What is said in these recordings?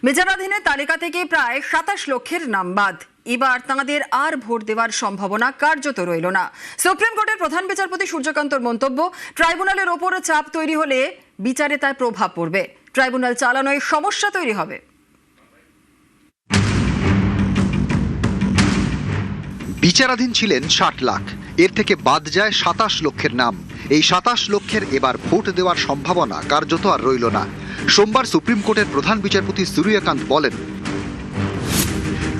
বিচারাধীনের তালিকা থেকে প্রায় 27 লক্ষের নাম বাদ। এবার তাঁদের আর ভোট দেওয়ার সম্ভাবনা কার্যত রইল না। সুপ্রিম কোর্টের প্রধান বিচারপতি সূর্যকান্তর মন্তব্য, ট্রাইব্যুনালের ওপর চাপ তৈরি হলে বিচারে তার প্রভাব পড়বে, ট্রাইব্যুনাল চালানোয় সমস্যা তৈরি হবে। বিচারাধীন ছিলেন 60 লাখ, এর থেকে বাদ যায় 27 লক্ষের নাম। এই 27 লক্ষের এবার ভোট দেওয়ার সম্ভাবনা কার্যত আর রইল না। সোমবার সুপ্রিম কোর্টের প্রধান বিচারপতি সূর্যকান্ত বলেন,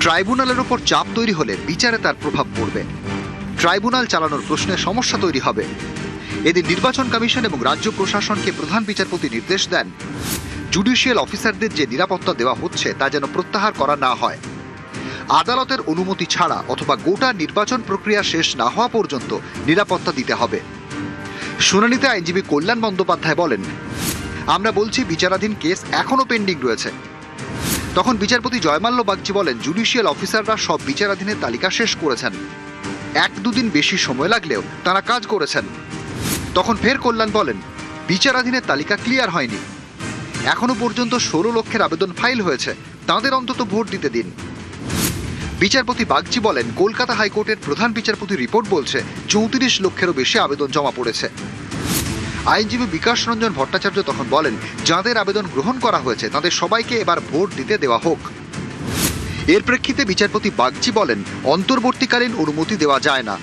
ট্রাইব্যুনালের ওপর চাপ তৈরি হলে বিচারে তার প্রভাব পড়বে, ট্রাইব্যুনাল চালানোর প্রশ্নে সমস্যা তৈরি হবে। এদিন নির্বাচন কমিশন এবং রাজ্য প্রশাসনকে প্রধান বিচারপতি নির্দেশ দেন, জুডিশিয়াল অফিসারদের যে নিরাপত্তা দেওয়া হচ্ছে তা যেন প্রত্যাহার করা না হয়। আদালতের অনুমতি ছাড়া অথবা গোটা নির্বাচন প্রক্রিয়া শেষ না হওয়া পর্যন্ত নিরাপত্তা দিতে হবে। শুনানিতে আইনজীবী কল্যাণ বন্দ্যোপাধ্যায় বলেন, আমরা বলছি বিচারাধীন কেস এখনো পেন্ডিং রয়েছে। তখন বিচারপতি জয়মাল্য বাগচি বলেন, জুডিশিয়াল অফিসাররা সব বিচারাধীনের তালিকা শেষ করেছেন, 1-2 দিন বেশি সময় লাগলেও তারা কাজ করেছেন। তখন ফের কল্যাণ বলেন, বিচারাধীনের তালিকা ক্লিয়ার হয়নি, এখনো পর্যন্ত 16 লক্ষের আবেদন ফাইল হয়েছে, তাদের অন্তত ভোট দিতে দিন। বিচারপতি বাগচি বলেন, কলকাতা হাইকোর্টের প্রধান বিচারপতির রিপোর্ট বলছে 34 লক্ষেরও বেশি আবেদন জমা পড়েছে। আইনজীবী বিকাশ রঞ্জন ভট্টাচার্য তখন বলেন, যাদের আবেদন গ্রহণ করা হয়েছে তাদের সবাইকে এবার ভোট দিতে দেওয়া হোক। এর প্রেক্ষিতে বিচারপতি বাগচি বলেন, অন্তর্বর্তীকালীন অনুমতি দেওয়া যায় না।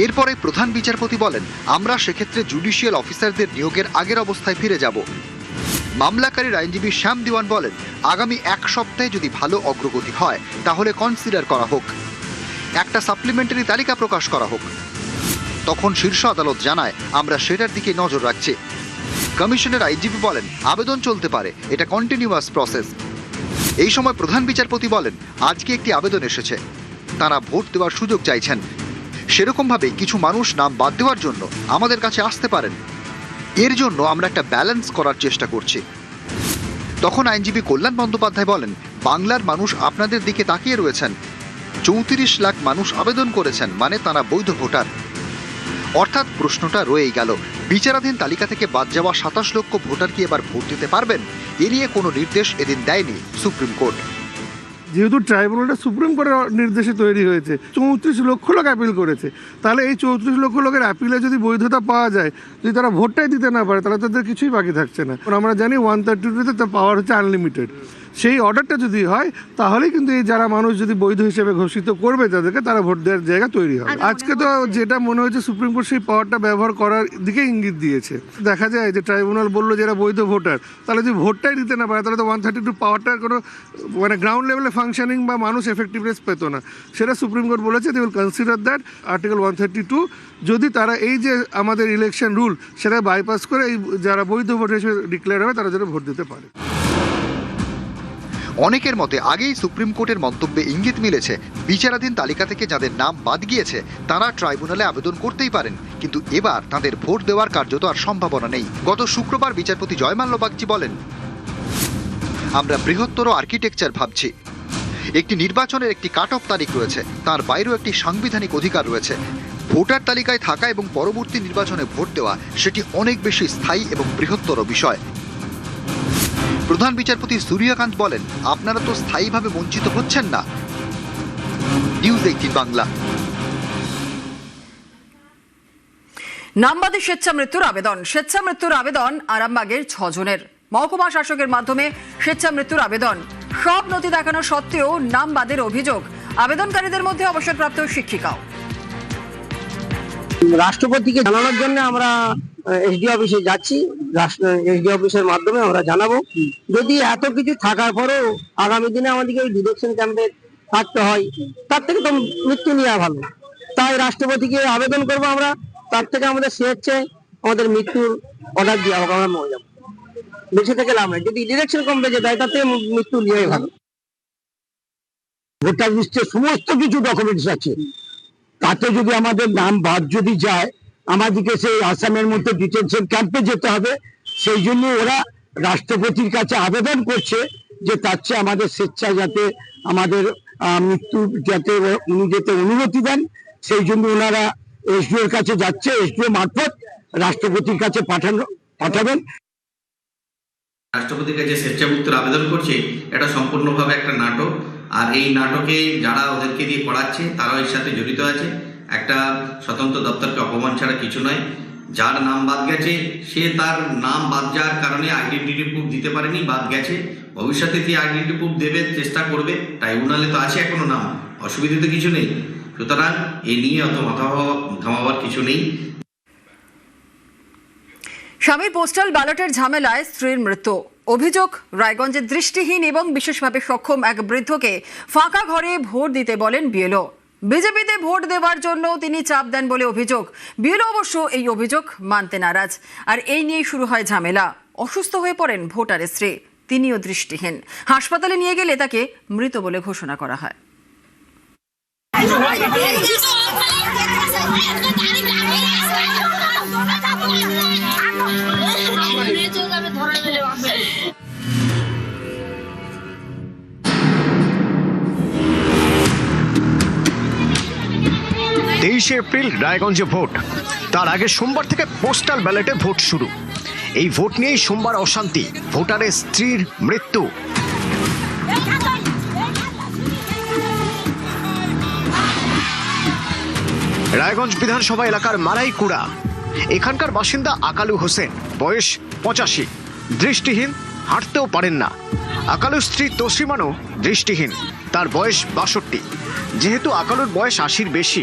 এরপরে প্রধান বিচারপতি বলেন, আমরা সেক্ষেত্রে জুডিশিয়াল অফিসারদের নিয়োগের আগের অবস্থায় ফিরে যাব। মামলাকারীর আইনজীবী শ্যাম দিওয়ান বলেন, আগামী 1 সপ্তাহে যদি ভালো অগ্রগতি হয় তাহলে কনসিডার করা হোক, একটা সাপ্লিমেন্টারি তালিকা প্রকাশ করা হোক। তখন শীর্ষ আদালত জানায়, আমরা সেটার দিকে নজর রাখছি। কমিশনের আইনজীবী বলেন, আবেদন চলতে পারে, এটা কন্টিনিউয়াস প্রসেস। এই সময় প্রধান বিচারপতি বলেন, আজকে একটি আবেদন এসেছে, তারা ভোট দেওয়ার সুযোগ চাইছেন, সেরকমভাবে কিছু মানুষ নাম বাদ দেওয়ার জন্য আমাদের কাছে আসতে পারেন, এর জন্য আমরা একটা ব্যালেন্স করার চেষ্টা করছি। তখন আইনজীবী কল্যাণ বন্দ্যোপাধ্যায় বলেন, বাংলার মানুষ আপনাদের দিকে তাকিয়ে রয়েছেন, 34 লাখ মানুষ আবেদন করেছেন, মানে তারা বৈধ ভোটার। অর্থাৎ প্রশ্নটা রয়েই গেল, বিচারাধীন তালিকা থেকে বাদ যাওয়া 27 লক্ষ ভোটার কি এবার ভোট দিতে পারবেন? এ নিয়ে কোনো নির্দেশ এদিন দেয়নি সুপ্রিম কোর্ট। যেহেতু ট্রাইব্যুনালটা সুপ্রিম কোর্টের নির্দেশে তৈরি হয়েছে, 34 লক্ষ লোক অ্যাপিল করেছে, তাহলে এই 34 লক্ষ লোকের অ্যাপিলে যদি বৈধতা পাওয়া যায়, যদি তারা ভোটটাই দিতে না পারে, তাহলে তাদের কিছুই বাকি থাকছে না। আমরা জানি 132-তে তার পাওয়ার হচ্ছে আনলিমিটেড। সেই অর্ডারটা যদি হয় তাহলেই কিন্তু এই যারা মানুষ যদি বৈধ হিসেবে ঘোষিত করবে তাদেরকে, তারা ভোট দেওয়ার জায়গা তৈরি হবে। আজকে তো যেটা মনে হচ্ছে সুপ্রিম কোর্ট সেই পাওয়ারটা ব্যবহার করার দিকে ইঙ্গিত দিয়েছে। দেখা যায় যে ট্রাইব্যুনাল বললো যারা বৈধ ভোটার, তাহলে যদি ভোটটাই দিতে না পারে, তাহলে তো 132 পাওয়ারটার কোনো মানে গ্রাউন্ড লেভেলে ফাংশনিং বা মানুষ এফেক্টিভনেস পেত না। সেটা সুপ্রিম কোর্ট বলেছে, they will consider that article 132 যদি তারা এই যে আমাদের ইলেকশন রুল সেটা বাইপাস করে এই যারা বৈধ ভোটার হিসেবে ডিক্লেয়ার হবে তারা যেন ভোট দিতে পারে। অনেকের মতে আগেই সুপ্রিম কোর্টের মন্তব্যে ইঙ্গিত মিলেছে, বিচারাধীন তালিকা থেকে যাদের নাম বাদ গিয়েছে তারা ট্রাইব্যুনালে আবেদন করতেই পারেন, কিন্তু এবার তাদের ভোট দেওয়ার কার্যত আর সম্ভাবনা নেই। গত শুক্রবার বিচারপতি জয়মাল্য বাগচি বলেন, আমরা বৃহত্তর আর্কিটেকচার ভাবছি। একটি নির্বাচনের একটি কাট অফ তারিখ রয়েছে, তার বাইরেও একটি সাংবিধানিক অধিকার রয়েছে। ভোটার তালিকায় থাকা এবং পরবর্তী নির্বাচনে ভোট দেওয়া সেটি অনেক বেশি স্থায়ী এবং বৃহত্তর বিষয়। প্রধান বিচারপতি সূর্যকান্ত বলেন, আপনারা তো স্থায়ীভাবে বঞ্চিত হচ্ছেন না। নিউজ 18 বাংলা। নামবাদী স্বেচ্ছা মৃত্যুর আবেদন আরামবাগের 6 জনের। মহকুমা শাসকের মাধ্যমে স্বেচ্ছা মৃত্যুর আবেদন, সব নথি দেখানো সত্ত্বেও নাম বাদের অভিযোগ। আবেদনকারীদের মধ্যে অবসরপ্রাপ্ত শিক্ষিকাও। রাষ্ট্রপতিকে জানানোর জন্য আমরা এসডি অফিসে যাচ্ছি, এসডি অফিসের মাধ্যমে আমরা জানাবো। যদি এত কিছু থাকার পরেও আগামী দিনে আমাদেরকে এই ডিটেকশন ক্যাম্পে থাকতে হয়, তার থেকে তো মৃত্যু নেওয়া ভালো। তাই রাষ্ট্রপতিকে আবেদন করবো আমরা, তার থেকে আমাদের স্বেচ্ছায় আমাদের মৃত্যুর অর্ডার দেওয়া হোক, আমরা মরে যাবো, বেঁচে থেকে লাভ নাই। যদি ডিরেকশন কমপ্লেক্সে দেয় তার থেকে মৃত্যু নিয়ে ভালো। ভোটার লিস্টে সমস্ত কিছু ডকুমেন্টস আছে, তাতে যদি আমাদের নাম বাদ যদি যায়, আমাদেরকে সেই আসামের মধ্যে ডিটেনশন ক্যাম্পে যেতে হবে। সেই জন্য ওরা রাষ্ট্রপতির কাছে আবেদন করছে যে তার চেয়ে আমাদের স্বেচ্ছায় যাতে আমাদের মৃত্যু যাতে উনি যাতে অনুমতি দেন, সেই জন্য ওনারা এসডিও এর কাছে যাচ্ছে, এসডিও মারফত রাষ্ট্রপতির কাছে পাঠাবেন। রাষ্ট্রপতির কাছে স্বেচ্ছামুক্তির আবেদন করছে, এটা সম্পূর্ণভাবে একটা নাটক। আর এই নাটকে যারা ওদেরকে দিয়ে করাচ্ছে তারাও এর সাথে জড়িত আছে। একটা স্বতন্ত্র দপ্তরকে অপমান ছাড়া কিছু নয়। যার নাম বাদ গেছে সে তার নাম বাদ যাওয়ার কারণে আইডেন্টিটি প্রুফ দিতে পারেনি, বাদ গেছে। ভবিষ্যতে যে আইডেন্টিটি প্রুফ দেবে চেষ্টা করবে, ট্রাইব্যুনালে তো আছে এখনো নাম, অসুবিধা তো কিছু নেই। সুতরাং এ নিয়ে অত মাথা ঘামাবার কিছু নেই। স্বামীর পোস্টাল ব্যালটের ঝামেলায় স্ত্রীর মৃত্যু। অভিযোগ, রায়গঞ্জের দৃষ্টিহীন এবং বিশেষভাবে সক্ষম এক বৃদ্ধকে ফাঁকা ঘরে ভোট দিতে বলেন বিএলও। বিজেপিতে ভোট দেওয়ার জন্য তিনি চাপ দেন বলে অভিযোগ। বিএলও অবশ্য এই অভিযোগ মানতে নারাজ। আর এই নিয়েই শুরু হয় ঝামেলা। অসুস্থ হয়ে পড়েন ভোটারের স্ত্রী, তিনিও দৃষ্টিহীন। হাসপাতালে নিয়ে গেলে তাকে মৃত বলে ঘোষণা করা হয়। তেইশে এপ্রিল রায়গঞ্জে ভোট। তার আগে সোমবার থেকে পোস্টাল ব্যালটে ভোট শুরু। এই ভোট নিয়েই সোমবার অশান্তি, ভোটারের স্ত্রীর মৃত্যু। রায়গঞ্জ বিধানসভা এলাকার মারাইকুড়া। এখানকার বাসিন্দা আকালু হোসেন, বয়স 85, দৃষ্টিহীন, হাঁটতেও পারেন না। আকালুর স্ত্রী তসলিমানও দৃষ্টিহীন, তার বয়স 62। যেহেতু আকালুর বয়স 80-র বেশি,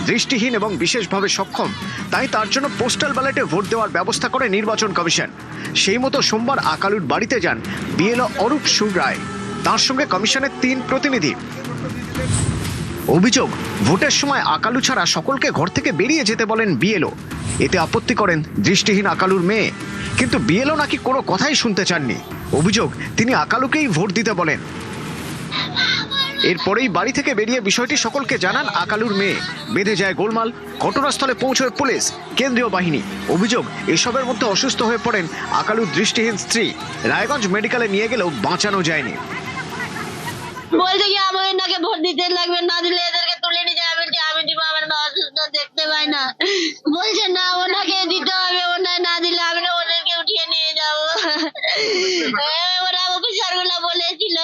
দৃষ্টিহীন এবং বিশেষভাবে সক্ষম, তাই তার জন্য পোস্টাল ব্যালটে ভোট দেওয়ার ব্যবস্থা করে নির্বাচন কমিশন। সেই মতো সোমবার আকালুর বাড়িতে যান বিএলও অরূপ সুর রায়, তার সঙ্গে কমিশনের 3 প্রতিনিধি। অভিযোগ, ভোটের সময় আকালু ছাড়া সকলকে ঘর থেকে বেরিয়ে যেতে বলেন বিএলও। এতে আপত্তি করেন দৃষ্টিহীন আকালুর মেয়ে, কিন্তু বিএলও নাকি কোনো কথাই শুনতে চাননি। অভিযোগ, তিনি আকালুকেই ভোট দিতে বলেন। এরপরেই বাড়ি থেকে বেরিয়ে বিষয়টি সকলকে জানান আকালুর মেয়ে। বেঁধে যায় গোলমাল, ঘটনাস্থলে পৌঁছয় পুলিশ, কেন্দ্রীয় বাহিনী। অভিযোগ, এসবের মধ্যে অসুস্থ হয়ে পড়েন আকালুর দৃষ্টিহীন স্ত্রী। রায়গঞ্জ মেডিকেলে নিয়ে গেলেও বাঁচানো যায়নি। বলছে কি আমার এনাকে ভোট দিতে লাগবে, না দিলে এদেরকে তুলে নিয়ে যাবে। আমি দিব, আমার মা অসুস্থ, দেখতে পাই না। বলছে না ওনাকে দিতে হবে, ওনায় না দিলে আমি ওদেরকে উঠিয়ে নিয়ে যাবো। ওরা অফিসার গুলা বলেছিল,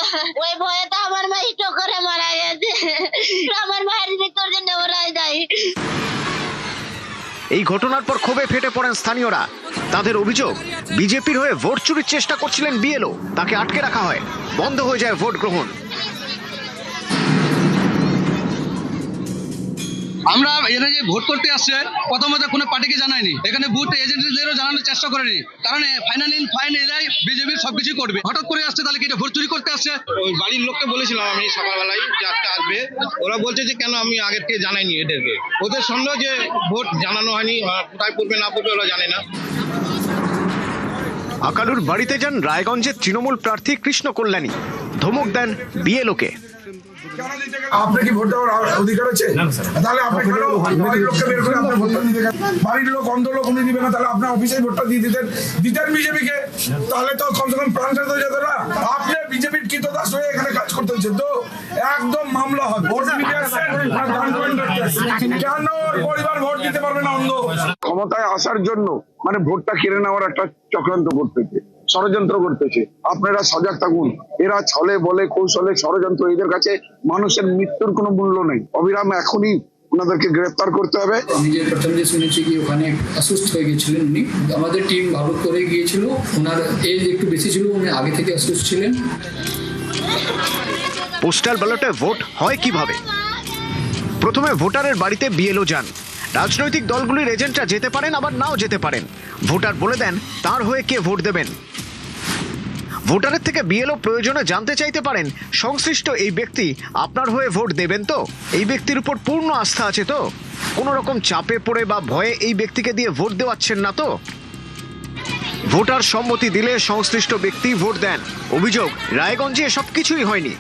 ওই ভয়ে তো আমার মা স্ট্রোক করে মারা গেছে। আমার মায়ের মৃত্যুর জন্য ওরাই দায়ী। এই ঘটনার পর ক্ষোভে ফেটে পড়েন স্থানীয়রা। তাদের অভিযোগ, বিজেপির হয়ে ভোট চুরির চেষ্টা করছিলেন বিএলও, তাকে আটকে রাখা হয়, বন্ধ হয়ে যায় ভোট গ্রহণ। আমরা এরা যে ভোট করতে আসছে প্রথমত কোনো পার্টিকে জানায়নি, এখানে বুথ এজেন্টদেরও জানানোর চেষ্টা করেনি, কারণ ফাইন এরাই বিজেপির সবকিছু করবে। হঠাৎ করে আসছে, তাহলে কি এটা ভোট চুরি করতে আসছে? ওই বাড়ির লোককে বলেছিলাম আমি সকালবেলায় যে আজকে আসবে, ওরা বলছে যে কেন আমি আগের থেকে জানাইনি এদেরকে। ওদের সন্দেহ যে ভোট জানানো হয়নি, কোথায় পড়বে না পড়বে ওরা জানে না। আকালুর বাড়িতে যান রায়গঞ্জের তৃণমূল প্রার্থী কৃষ্ণ কল্যাণী, ধমক দেন বিএলওকে। আপনার কি ভোট দেওয়ার অধিকার আছে? তাহলে আপনি কেন বাড়ির লোককে বের করে আপনার ভোটটা দিতে গেলেন? বাড়ির লোক অন্ধ লোক উনি দিবে না, তাহলে আপনার অফিসে ভোটটা দিয়ে দিতেন বিজেপিকে, তাহলে তো কমসে কম প্রাণ হয়ে যেত না। আপনি বিজেপির কৃতদাস হয়ে এখানে কাজ করতে হচ্ছে তো একদম মামলা হবে। ভোট নিতে আসছেন, কেন পরিবার ভোট দিতে পারবে না? অন্ধ ক্ষমতায় আসার জন্য মানে ভোটটা কেড়ে নেওয়ার একটা চক্রান্ত করতেছে, ষড়যন্ত্র করতেছে। আপনারা সজাগ থাকুন, এরা ছলে বলে কৌশলে ষড়যন্ত্র, এদের কাছে মানুষের মৃত্যুর কোনো মূল্য নেই। অবিরাম এখনই ওনাদেরকে গ্রেফতার করতে হবে। আমি যে প্রথম যে শুনেছি কি ওখানে অসুস্থ হয়ে গেছিলেন উনি, আমাদের টিম ভালো করে গিয়েছিল। ওনার এজ একটু বেশি ছিল, উনি আগে থেকে অসুস্থ ছিলেন। পোস্টাল ব্যালটে ভোট হয় কিভাবে? প্রথমে ভোটারের বাড়িতে বিএলও যান। রাজনৈতিক দলগুলির এজেন্টরা যেতে পারেন, আবার নাও যেতে পারেন। ভোটার বলে দেন তার হয়ে কে ভোট দেবেন। ভোটারের থেকে বিএলও প্রয়োজনে জানতে চাইতে পারেন, সংশ্লিষ্ট এই ব্যক্তি আপনার হয়ে ভোট দেবেন তো? এই ব্যক্তির উপর পূর্ণ আস্থা আছে তো? কোনো রকম চাপে পড়ে বা ভয়ে এই ব্যক্তিকে দিয়ে ভোট দেওয়াচ্ছেন না তো? ভোটার সম্মতি দিলে সংশ্লিষ্ট ব্যক্তি ভোট দেন। অভিযোগ, রায়গঞ্জে এসব কিছুই হয়নি।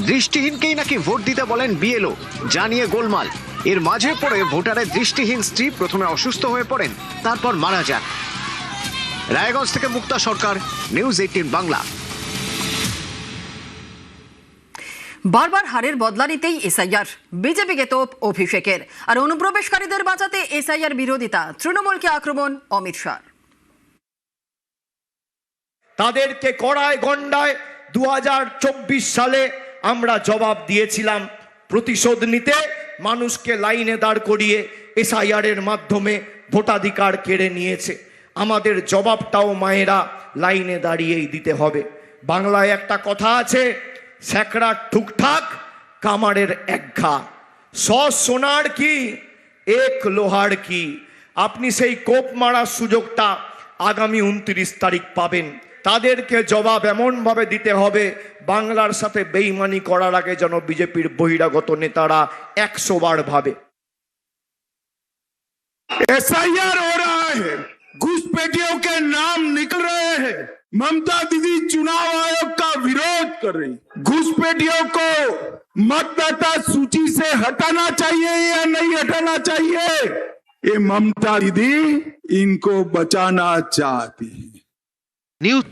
দৃষ্টিহীনকেই নাকি ভোট দিতে বলেন বিএলও, জানিয়ে গোলমাল। এর মাঝে পড়ে ভোটারের দৃষ্টিহীন স্ত্রী প্রথমে অসুস্থ হয়ে পড়েন, তারপর মারা যান। রায়গঞ্জ থেকে মুক্তা সরকার, নিউজ 18 বাংলা। বারবার হারের বদলা নিতেই এসআইআর, বিজেপিকে তোপ অভিষেকের। আর অনুপ্রবেশকারীদের বাঁচাতে এসআইআর বিরোধিতা, তৃণমূলকে আক্রমণ অমিত শাহ। তাদেরকে কড়ায় গন্ডায় 2024 সালে আমরা জবাব দিয়েছিলাম। প্রতিশোধ নিতে মানুষকে লাইনে দাঁড় করিয়ে SIR এর মাধ্যমে ভোটাধিকার কেড়ে নিয়েছে। আমাদের জবাবটাও মায়েরা লাইনে দাঁড়িয়েই দিতে হবে। বাংলায় একটা কথা আছে, স্যাকড়ার ঠুকঠাক কামারের একঘা, 100 সোনার কি 1 লোহার কি। আপনি সেই কোপ মারার সুযোগটা আগামী 29 তারিখ পাবেন। তাদেরকে জবাব এমনভাবে দিতে হবে, বাংলার সাথে বেইমানি করার আগে যেন বিজেপির বহিরাগত নেতারা 100 বার ভাবে। SIR हो रहा है, घुसपैठियों के नाम निकल रहे हैं। ममता दीदी चुनाव आयोग का विरोध कर रही। घुसपैठियों को मतदाता सूची से हटाना चाहिए या नहीं हटाना चाहिए, ये ममता दीदी इनको बचाना चाहती है। নিউজ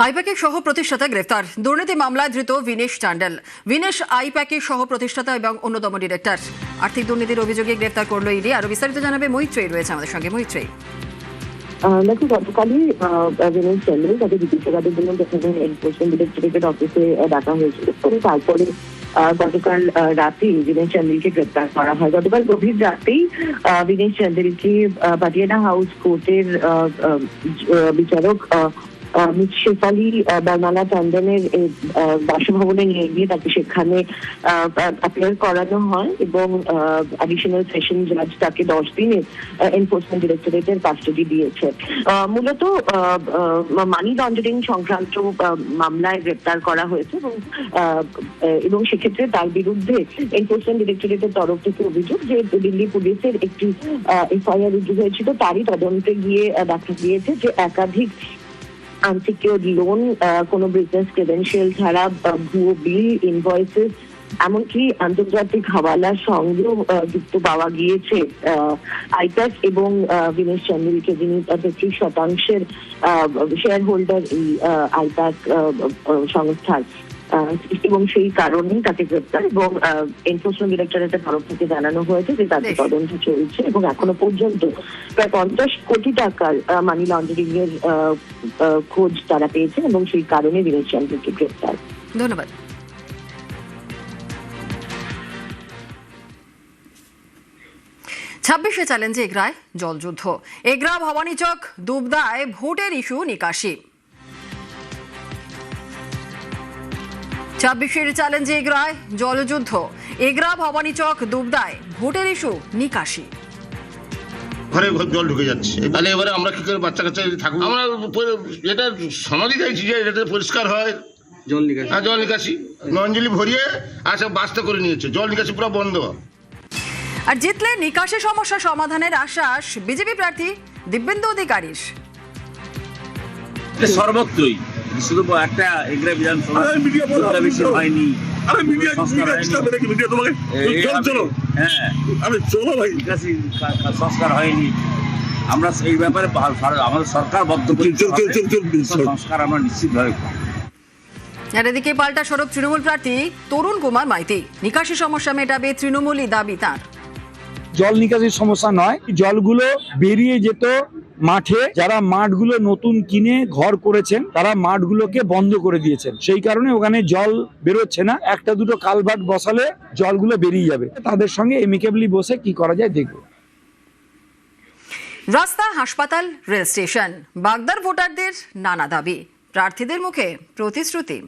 আইপ্যাকের সহ প্রতিষ্ঠাতা গ্রেফতার, দুর্নীতি মামলায় ধৃত বিনেশ টান্ডেল। বিনেশ আইপ্যাকের সহ প্রতিষ্ঠাতা এবং অন্যতম ডিরেক্টর। আর্থিক দুর্নীতির অভিযোগে গ্রেফতার করলো ইডি। আরো বিস্তারিত জানাবে মৈত্রী রয়েছে আমাদের সঙ্গে। মৈত্রী, দেখো গতকালই বিনেশ টান্ডেল তাকে জিজ্ঞাসাবাদের জন্য এনফোর্সমেন্ট ডিরেক্টরেটের অফিসে ডাকা হয়েছিল এবং তারপরে গতকাল রাতেই বিনেশ টান্ডেলকে গ্রেপ্তার করা হয়। গতকাল গভীর রাতেই বিনেশ টান্ডেলকে পাটিয়ালা হাউস কোর্টের বিচারক মিস শেফালি বর্মালা টন্ডনের বাসভবনে নিয়ে গিয়ে তাকে সেখানে অ্যাপিয়ার করানো হয় এবং অ্যাডিশনাল সেশন জাজ তাকে 10 দিনের এনফোর্সমেন্ট ডিরেক্টরেটের কাস্টাডি দিয়েছে। মূলত মানি লন্ডারিং সংক্রান্ত মামলায় গ্রেপ্তার করা হয়েছে এবং সেক্ষেত্রে তার বিরুদ্ধে এনফোর্সমেন্ট ডিরেক্টরেটের তরফ থেকে অভিযোগ যে দিল্লি পুলিশের একটি FIR রুজু হয়েছিল, তারই তদন্তে গিয়ে দেখা গিয়েছে যে একাধিক আনসিকিউর্ড লোন, কোনো বিজনেস ক্রেডেনশিয়াল ছাড়া ভুয়ো বিল, ইনভয়েসেস, এমনকি আন্তর্জাতিক হাওয়ালার সঙ্গেও যুক্ত পাওয়া গিয়েছে আইপ্যাক এবং বিনেশ টান্ডেলকে, যিনি 33% শেয়ার হোল্ডার এই আইপ্যাক সংস্থার। এবং সেই কারণেই তাকে গ্রেপ্তার এবং এনফোর্সমেন্ট ডিরেক্টরেটের তরফ থেকে জানানো হয়েছে যে তাদের তদন্ত চলছে এবং এখনো পর্যন্ত প্রায় 50 কোটি টাকার মানি লন্ডারিং এর খোঁজ তারা পেয়েছে এবং সেই কারণে বিনেশ টান্ডেলকে গ্রেপ্তার। ধন্যবাদ। ছাব্বিশে চ্যালেঞ্জে এগরায় জলযুদ্ধ। এগরা ভবানীচক দুবদায় ভোটের ইস্যু নিকাশি। 26-এর চ্যালেঞ্জে এগরায় জলযুদ্ধ। এগরা ভবানীচক দুবদায় ভোটের ইস্যু নিকাশি। ঘরে জল ঢুকে যাচ্ছে, তাহলে এবারে আমরা কি করে বাচ্চা কাচ্চা থাকবো? আমরা এটা সমাধি চাইছি যে এটা পরিষ্কার হয় জল নিকাশি। হ্যাঁ, জল নিকাশি নঞ্জলি ভরিয়ে আর সব বাস্তা করে নিয়েছে, জল নিকাশি পুরো বন্ধ। আর জিতলে নিকাশি সমস্যা সমাধানের আশ্বাস বিজেপি প্রার্থী দিব্যেন্দু অধিকারীর। সর্বত্রই শুধু একটা এগরা বিধানসভা হয়নি, সংস্কার হয়নি। আমরা এই ব্যাপারে আমাদের সরকার বদ্ধ সংস্কার আমরা নিশ্চিতভাবে। আর এদিকে পাল্টা সরব তৃণমূল প্রার্থী তরুণ কুমার মাইতি। নিকাশি সমস্যা মেটাবে তৃণমূলই দাবি তার। জল নিকাশির সমস্যা নয়, জলগুলো বেরিয়ে যেত মাঠে। যারা মাঠগুলো নতুন কিনে ঘর করেছেন তারা মাঠগুলোকে বন্ধ করে দিয়েছেন, সেই কারণে ওখানে জল বেরোচ্ছে না। একটা দুটো কালভার্ট বসালে জলগুলো বেরিয়ে যাবে। তাদের সঙ্গে এমিকেবলি বসে কি করা যায় দেখব। রাস্তা, হাসপাতাল, রেল স্টেশন, বাগদার ভোটারদের নানা দাবি, প্রার্থীদের মুখে প্রতিশ্রুতি।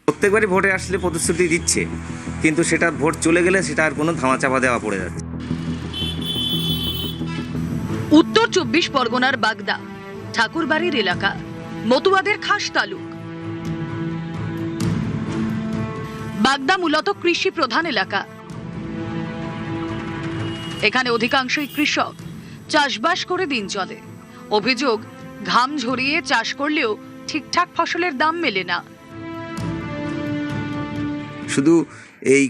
প্রত্যেকবারই ভোটে আসলে প্রতিশ্রুতি দিচ্ছে, কিন্তু সেটা ভোট চলে গেলে সেটা আর কোনো ধামাচাপা দেওয়া পড়ে যাচ্ছে। উত্তর 24 পরগনার বাগদা ঠাকুরবাড়ির এলাকা, মতুয়াদের খাস তালুক। বাগদা মূলত কৃষি প্রধান এলাকা। এখানে অধিকাংশই কৃষক, চাষবাস করে দিন চলে। অভিযোগ, ঘাম ঝরিয়ে চাষ করলেও ঠিকঠাক ফসলের দাম মেলে না। শুধু এই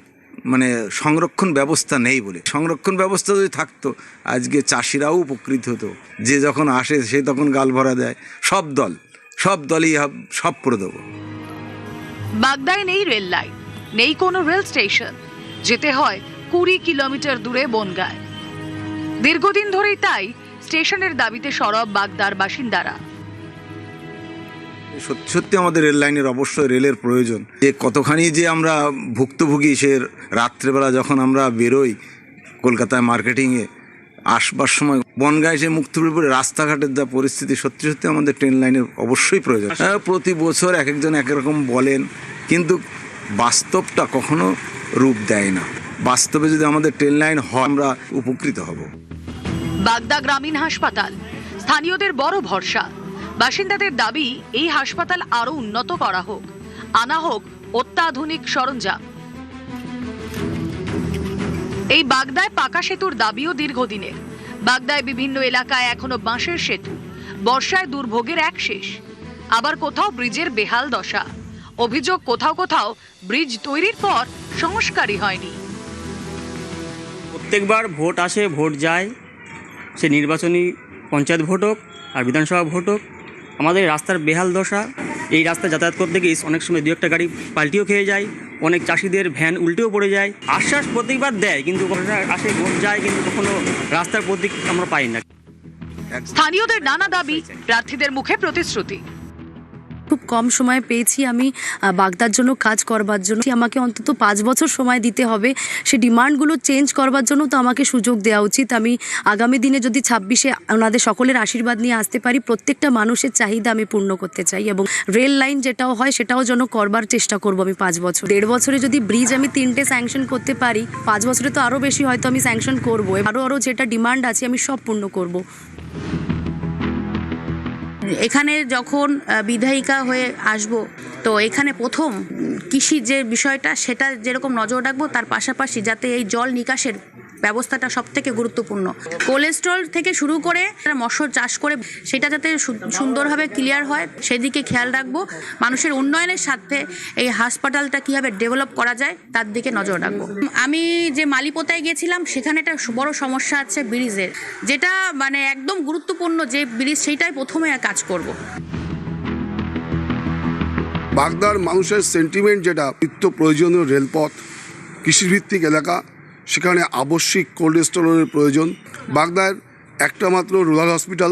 সংরক্ষণ ব্যবস্থা নেই বলে, সংরক্ষণ ব্যবস্থা যদি থাকতো আজকে চাষিরাও উপকৃত হতো। যে যখন আসে সে তখন গাল ভরা দেয়, সব দলই সব করে দেবো। বাগদায় নেই রেল লাইন, নেই কোনো রেল স্টেশন, যেতে হয় 20 কিলোমিটার দূরে বনগায়। দীর্ঘদিন ধরেই তাই স্টেশনের দাবিতে সরব বাগদার বাসিন্দারা। সত্যি সত্যি আমাদের রেল লাইনের অবশ্যই রেলের প্রয়োজন। যে কতখানি যে আমরা ভুক্তভোগী, সে রাত্রেবেলা যখন আমরা বেরোই কলকাতায় মার্কেটিংয়ে, আসবার সময় বনগাঁ এসে মুক্তপুরে রাস্তাঘাটের যা পরিস্থিতি, সত্যি সত্যি আমাদের ট্রেন লাইনের অবশ্যই প্রয়োজন। প্রতি বছর এক একজন এক রকম বলেন, কিন্তু বাস্তবটা কখনো রূপ দেয় না। বাস্তবে যদি আমাদের ট্রেন লাইন হয় আমরা উপকৃত হব। বাগদা গ্রামীণ হাসপাতাল স্থানীয়দের বড় ভরসা। বাসিন্দাদের দাবি এই হাসপাতাল আরো উন্নত করা হোক, আনা হোক অত্যাধুনিক সরঞ্জাম। এই বাগদায় পাকা সেতুর দাবিও দীর্ঘদিনের। বাগদায় বিভিন্ন এলাকায় এখনো বাঁশের সেতু, বর্ষায় দুর্ভোগের এক শেষ। আবার কোথাও ব্রিজের বেহাল দশা। অভিযোগ কোথাও কোথাও ব্রিজ তৈরির পর সংস্কারই হয়নি। প্রত্যেকবার ভোট আসে, ভোট যায়, সে নির্বাচনী পঞ্চায়েত ভোট হোক আর বিধানসভা ভোট হোক, আমাদের রাস্তার বেহাল দশা। এই রাস্তা যাতায়াত করতে গিয়ে অনেক সময় দু একটা গাড়ি পাল্টিও খেয়ে যায়, অনেক চাষিদের ভ্যান উল্টেও পড়ে যায়। আশ্বাস প্রত্যেকবার দেয়, কিন্তু আসে ভোট যায়, কিন্তু কখনো রাস্তার প্রতীক আমরা পাই না। স্থানীয়দের নানা দাবি, প্রার্থীদের মুখে প্রতিশ্রুতি। খুব কম সময় পেয়েছি আমি বাগদার জন্য কাজ করবার জন্য। আমাকে অন্তত 5 বছর সময় দিতে হবে। সে ডিমান্ডগুলো চেঞ্জ করবার জন্য তো আমাকে সুযোগ দেওয়া উচিত। আমি আগামী দিনে যদি 26-এ ওনাদের সকলের আশীর্বাদ নিয়ে আসতে পারি, প্রত্যেকটা মানুষের চাহিদা আমি পূর্ণ করতে চাই। এবং রেল লাইন যেটাও হয় সেটাও যেন করবার চেষ্টা করব আমি 5 বছর। 1.5 বছরে যদি ব্রিজ আমি 3টে স্যাংশন করতে পারি, 5 বছরে তো আরও বেশি হয়তো আমি স্যাংশন করবো। আরও যেটা ডিমান্ড আছে আমি সব পূর্ণ করব। এখানে যখন বিধায়িকা হয়ে আসব, তো এখানে প্রথম কৃষির যে বিষয়টা সেটা যেরকম নজর রাখবো, তার পাশাপাশি যাতে এই জল নিকাশের ব্যবস্থাটা সব থেকে গুরুত্বপূর্ণ। কোলেস্ট্রল থেকে শুরু করে মৎস্য চাষ করে সেটা যাতে সুন্দরভাবে ক্লিয়ার হয় সেদিকে খেয়াল রাখবো। মানুষের উন্নয়নের সাথে এই হাসপাতালটা কীভাবে ডেভেলপ করা যায় তার দিকে নজর রাখবো। আমি যে মালিপোতায় গিয়েছিলাম সেখানে একটা বড় সমস্যা আছে ব্রিজের, যেটা মানে একদম গুরুত্বপূর্ণ যে ব্রিজ, সেইটাই প্রথমে কাজ করব। বাগদার মানুষের সেন্টিমেন্ট যেটা নিত্য প্রয়োজনীয় রেলপথ, কৃষিভিত্তিক এলাকা, সেখানে আবশ্যিক কোল্ড স্টোরের প্রয়োজন। বাগদার একটা মাত্র রুরাল হসপিটাল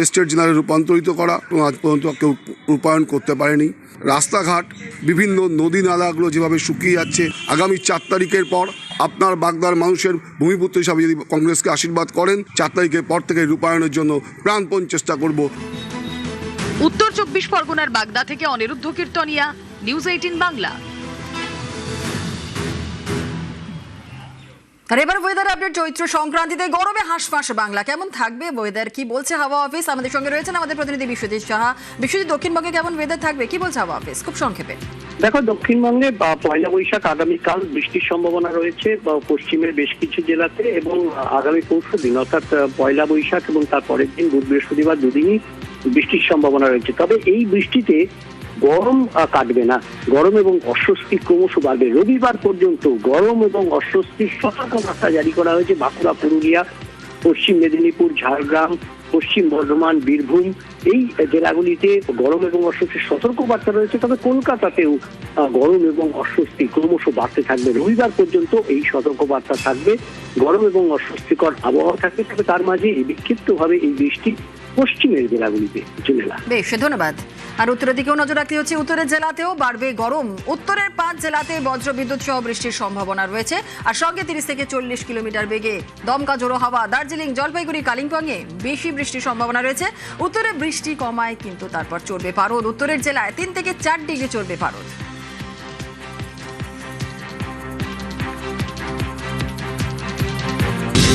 স্টেট জেনারেল রূপান্তরিত করা আজ পর্যন্ত কেউ রূপায়ণ করতে পারেনি। রাস্তাঘাট, বিভিন্ন নদী নালাগুলো যেভাবে শুকিয়ে যাচ্ছে, আগামী 4 তারিখের পর আপনার বাগদার মানুষের ভূমিপুত্র হিসাবে যদি কংগ্রেসকে আশীর্বাদ করেন, 4 তারিখের পর থেকে রূপায়ণের জন্য প্রাণপণ চেষ্টা করব। উত্তর 24 পরগনার বাগদা থেকে অনিরুদ্ধ কীর্তনিয়া, নিউজ 18 বাংলা। আর এবার ওয়েদার আপডেট। চৈত্র সংক্রান্তিতে গরমে হাঁসফাঁস বাংলা। কেমন থাকবে ওয়েদার, কি বলছে হাওয়া অফিস? আমাদের সঙ্গে রয়েছেন আমাদের প্রতিনিধি বিশ্বজিৎ সাহা। বিশ্বজিৎ, দক্ষিণবঙ্গে কেমন ওয়েদার থাকবে, কি বলছে হাওয়া অফিস খুব সংক্ষেপে? দেখো, দক্ষিণবঙ্গে পয়লা বৈশাখ আগামীকাল বৃষ্টির সম্ভাবনা রয়েছে পশ্চিমের বেশ কিছু জেলাতে, এবং আগামী পরশু দিন অর্থাৎ পয়লা বৈশাখ এবং তার পরের দিন বুধ বৃহস্পতিবার দুদিনই বৃষ্টির সম্ভাবনা রয়েছে। তবে এই বৃষ্টিতে গরম কাটবে না, গরম এবং অস্বস্তি ক্রমশ বাড়বে। রবিবার পর্যন্ত গরম এবং অস্বস্তির সতর্কবার্তা জারি করা হয়েছে বাঁকুড়া, পুরুলিয়া, পশ্চিম মেদিনীপুর, ঝাড়গ্রাম, পশ্চিম বর্ধমান, বীরভূম, এই জেলাগুলিতে গরম এবং অস্বস্তির সতর্কবার্তা রয়েছে। তবে কলকাতাতেও গরম এবং অস্বস্তি ক্রমশ বাড়তে থাকবে। রবিবার পর্যন্ত এই সতর্কবার্তা থাকবে, গরম এবং অস্বস্তিকর আবহাওয়া থাকবে। তবে তার মাঝে বিক্ষিপ্তভাবে এই বৃষ্টি পশ্চিমের জেলাগুলিতে চলে এলাম। বেশ, ধন্যবাদ। আর উত্তরের দিকেও নজর রাখতে হচ্ছে। উত্তরের জেলাতেও বাড়বে গরম। উত্তরের 5 জেলাতে বজ্রবিদ্যুৎ সহ বৃষ্টির সম্ভাবনা রয়েছে, আর সঙ্গে 30 থেকে 40 কিলোমিটার বেগে দমকা জোড়ো হাওয়া। দার্জিলিং, জলপাইগুড়ি, কালিম্পংয়ে বেশি বৃষ্টির সম্ভাবনা রয়েছে। উত্তরে বৃষ্টি কমায়, কিন্তু তারপর চড়বে পারদ। উত্তরের জেলায় 3 থেকে 4 ডিগ্রি চড়বে পারদ।